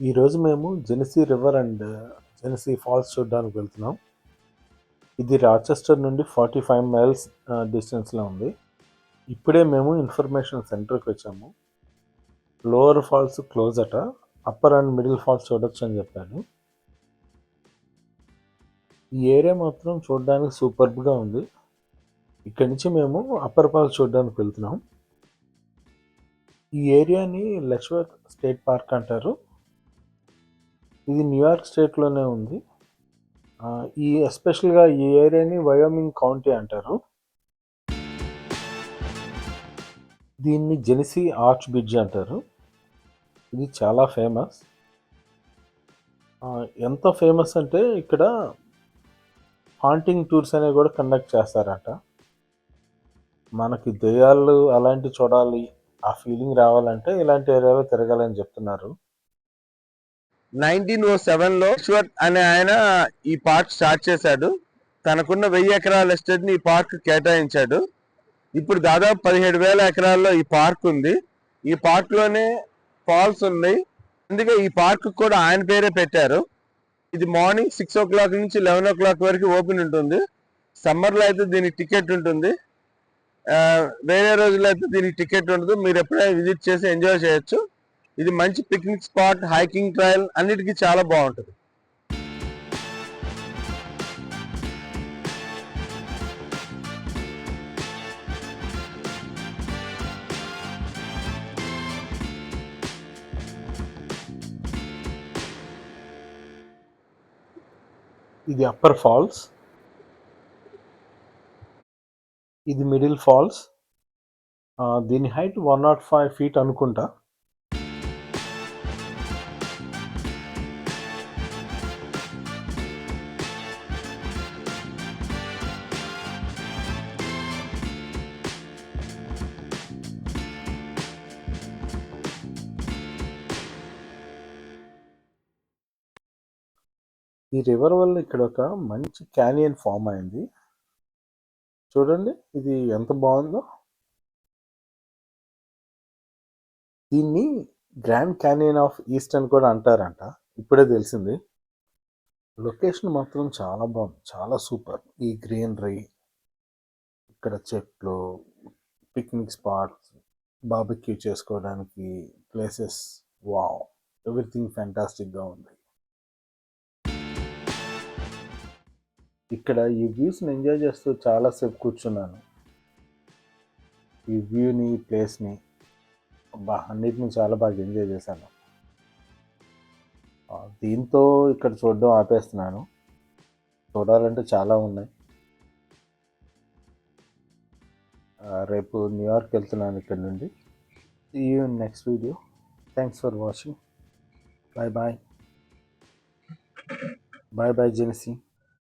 ఈరోజు మేము జెనిసీ river and జెనిసీ falls చూడడానికి వెళ్తున్నాం. ఇది రాచెస్టర్ నుండి 45 మైల్స్ డిస్టెన్స్లో ఉంది. ఇప్పుడే మేము ఇన్ఫర్మేషన్ సెంటర్కి వచ్చాము. లోవర్ ఫాల్స్ క్లోజ్ అట, అప్పర్ అండ్ మిడిల్ ఫాల్స్ చూడొచ్చు అని చెప్పాను. ఈ ఏరియా మాత్రం చూడడానికి సూపర్బ్గా ఉంది. ఇక్కడి నుంచి మేము అప్పర్ ఫాల్స్ చూడడానికి వెళ్తున్నాం. ఈ ఏరియాని లెచ్వర్త్ స్టేట్ పార్క్ అంటారు. ఇది న్యూయార్క్ స్టేట్లోనే ఉంది. ఎస్పెషల్గా ఈ ఏరియాని వయోమింగ్ కౌంటీ అంటారు. దీన్ని జెనిసీ ఆర్చ్ బ్రిడ్జ్ అంటారు. ఇది చాలా ఫేమస్. ఎంత ఫేమస్ అంటే ఇక్కడ హాంటింగ్ టూర్స్ అనేవి కూడా కండక్ట్ చేస్తారట. మనకి దెయ్యాలు అలాంటి చూడాలి, ఆ ఫీలింగ్ రావాలంటే ఇలాంటి ఏరియాలో తిరగాలని చెప్తున్నారు. 1907లో ఈశ్వర్ అనే ఆయన ఈ పార్క్ స్టార్ట్ చేశాడు. తనకున్న 1000 ఎకరాల ఎస్టేట్ ని ఈ పార్క్ కేటాయించాడు. ఇప్పుడు దాదాపు 17,000 ఎకరాల్లో ఈ పార్క్ ఉంది. ఈ పార్క్ లోనే ఫాల్స్ ఉన్నాయి. అందుకే ఈ పార్క్ కూడా ఆయన పేరే పెట్టారు. ఇది మార్నింగ్ 6 o'clock నుంచి 11 o'clock వరకు ఓపెన్ ఉంటుంది. సమ్మర్ లో అయితే దీనికి టికెట్ ఉంటుంది. వేరే రోజుల్లో అయితే దీనికి టికెట్ ఉండదు. మీరు ఎప్పుడైనా విజిట్ చేసి ఎంజాయ్ చేయొచ్చు. ఇది మంచి పిక్నిక్ స్పాట్, హైకింగ్ ట్రయల్ అన్నిటికీ చాలా బాగుంటుంది. ఇది అప్పర్ ఫాల్స్, ఇది మిడిల్ ఫాల్స్. దీని హైట్ 105 feet అనుకుంటా. ఈ రివర్ వల్ల ఇక్కడ ఒక మంచి క్యానియన్ ఫామ్ అయింది. చూడండి ఇది ఎంత బాగుందో. దీన్ని గ్రాండ్ క్యానియన్ ఆఫ్ ఈస్ట్ అని కూడా అంటారంట. ఇప్పుడే తెలిసింది. లొకేషన్ మాత్రం చాలా బాగుంది, చాలా సూపర్. ఈ గ్రీనరీ, ఇక్కడ చెట్లు, పిక్నిక్ స్పాట్స్, బార్బిక్యూ చేసుకోవడానికి ప్లేసెస్, వావ్, ఎవ్రీథింగ్ ఫ్యాంటాస్టిక్గా ఉంది. ఇక్కడ ఈ వ్యూస్ని ఎంజాయ్ చేస్తూ చాలాసేపు కూర్చున్నాను. ఈ వ్యూని, ఈ ప్లేస్ని అన్నిటిని చాలా బాగా ఎంజాయ్ చేశాను. దీంతో ఇక్కడ చూడడం ఆపేస్తున్నాను. చూడాలంటే చాలా ఉన్నాయి. రేపు న్యూయార్క్ వెళ్తున్నాను ఇక్కడ నుండి. See you in next video. Thanks for watching. Bye bye. Bye bye Genesee.